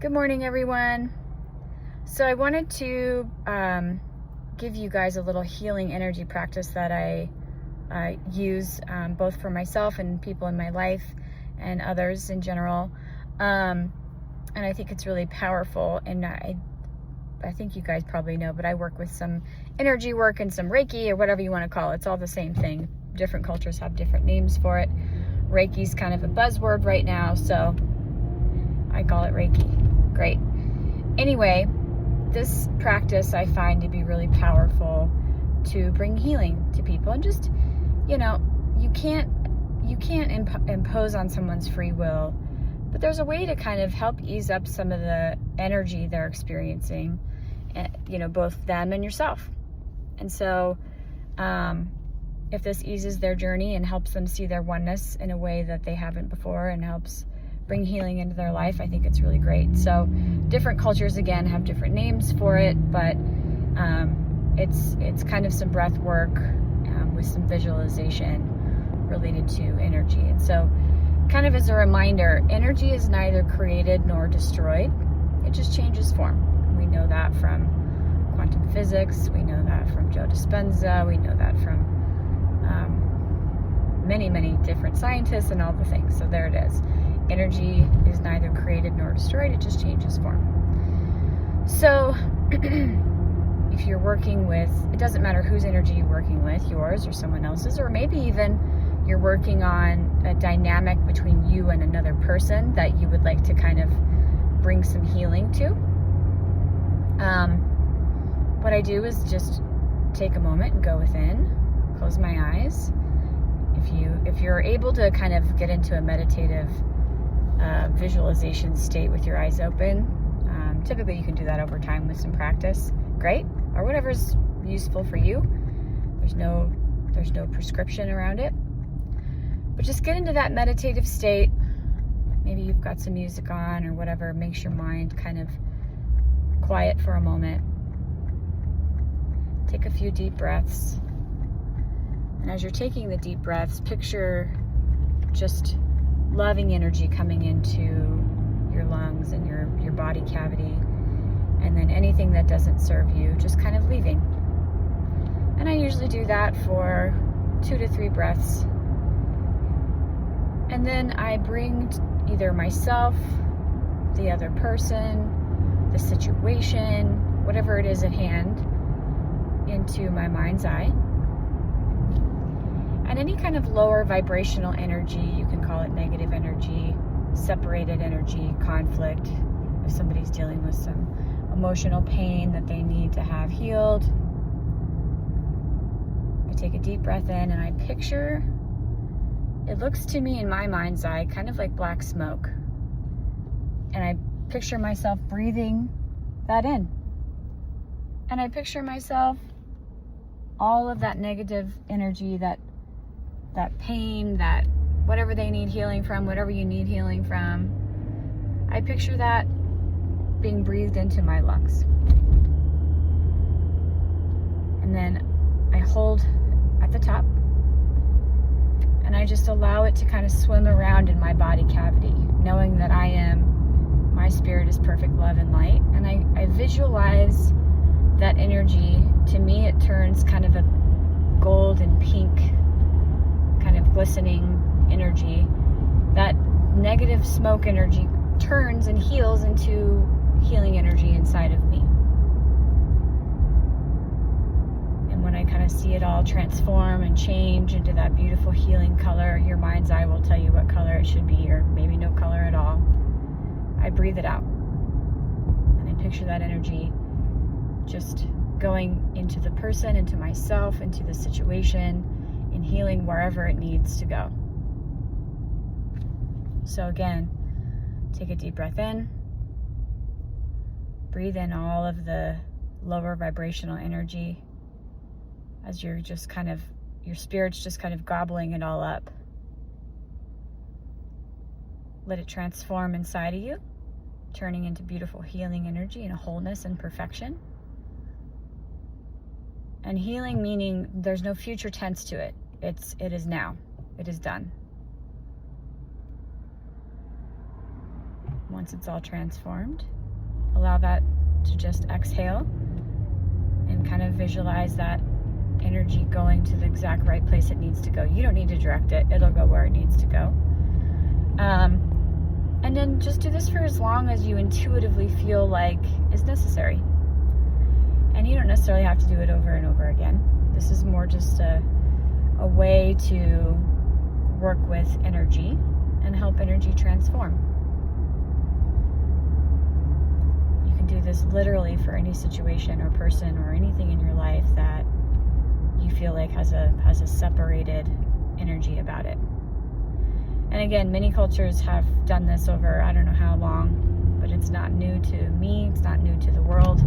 Good morning, everyone. So I wanted to give you guys a little healing energy practice that I use both for myself and people in my life and others in general. And I think it's really powerful. And I think you guys probably know, but I work with some energy work and some Reiki or whatever you want to call it. It's all the same thing. Different cultures have different names for it. Reiki's kind of a buzzword right now, so I call it Reiki. Great. Anyway, this practice I find to be really powerful to bring healing to people. And just, you can't impose on someone's free will, but there's a way to kind of help ease up some of the energy they're experiencing, both them and yourself. And so if this eases their journey and helps them see their oneness in a way that they haven't before and helps bring healing into their life, I think it's really great. So different cultures, again, have different names for it, but it's kind of some breath work with some visualization related to energy. And so kind of as a reminder, energy is neither created nor destroyed. It just changes form. We know that from quantum physics. We know that from Joe Dispenza. We know that from many, many different scientists and all the things. So there it is. Energy is neither created nor destroyed. It just changes form. So if you're working with, it doesn't matter whose energy you're working with, yours or someone else's, or maybe even you're working on a dynamic between you and another person that you would like to kind of bring some healing to. What I do is just take a moment and go within, close my eyes. If you're able to kind of get into a meditative visualization state with your eyes open, typically you can do that over time with some practice. Great, or whatever's useful for you. There's no prescription around it, but just get into that meditative state. Maybe you've got some music on or whatever makes your mind kind of quiet for a moment. Take a few deep breaths. And as you're taking the deep breaths, picture just loving energy coming into your lungs and your body cavity. And then anything that doesn't serve you, just kind of leaving. And I usually do that for 2 to 3 breaths. And then I bring either myself, the other person, the situation, whatever it is at hand, into my mind's eye. And any kind of lower vibrational energy, you can call it negative energy, separated energy, conflict, if somebody's dealing with some emotional pain that they need to have healed. I take a deep breath in and I picture, it looks to me in my mind's eye kind of like black smoke. And I picture myself breathing that in. And I picture myself, all of that negative energy, that pain, that whatever they need healing from, whatever you need healing from, I picture that being breathed into my lungs. And then I hold at the top and I just allow it to kind of swim around in my body cavity, knowing that my spirit is perfect love and light. And I visualize that energy. To me, it turns kind of a gold and pink kind of glistening energy. That negative smoke energy turns and heals into healing energy inside of me. And when I kind of see it all transform and change into that beautiful healing color, your mind's eye will tell you what color it should be, or maybe no color at all. I breathe it out. And I picture that energy just going into the person, into myself, into the situation, and healing wherever it needs to go. So again, take a deep breath in. Breathe in all of the lower vibrational energy as you're just kind of, your spirit's just kind of gobbling it all up. Let it transform inside of you, turning into beautiful healing energy and wholeness and perfection. And healing meaning there's no future tense to it. It is now. It is done. once it's all transformed, allow that to just exhale and kind of visualize that energy going to the exact right place it needs to go. You don't need to direct it. It'll go where it needs to go. And then just do this for as long as you intuitively feel like is necessary. And you don't necessarily have to do it over and over again. This is more just a way to work with energy and help energy transform. You can do this literally for any situation or person or anything in your life that you feel like has a separated energy about it. And again, many cultures have done this over I don't know how long, but it's not new to me, it's not new to the world.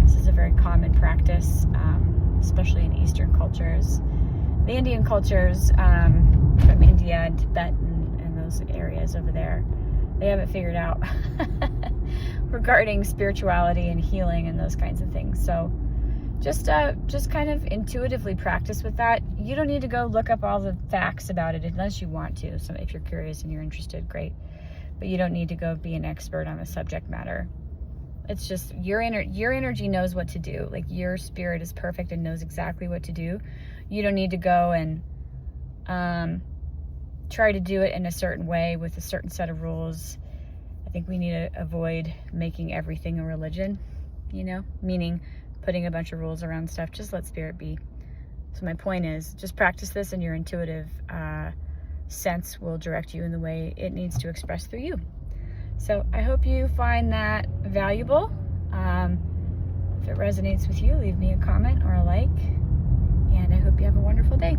This is a very common practice, especially in Eastern cultures. The Indian cultures from India and Tibet and those areas over there, they haven't figured out regarding spirituality and healing and those kinds of things. So just kind of intuitively practice with that. You don't need to go look up all the facts about it unless you want to. So if you're curious and you're interested, great. But you don't need to go be an expert on the subject matter. It's just your energy knows what to do. Like, your spirit is perfect and knows exactly what to do. You don't need to go and try to do it in a certain way with a certain set of rules. I think we need to avoid making everything a religion, meaning putting a bunch of rules around stuff. Just let spirit be. So my point is, just practice this and your intuitive sense will direct you in the way it needs to express through you. So I hope you find that valuable. If it resonates with you, leave me a comment or a like. And I hope you have a wonderful day.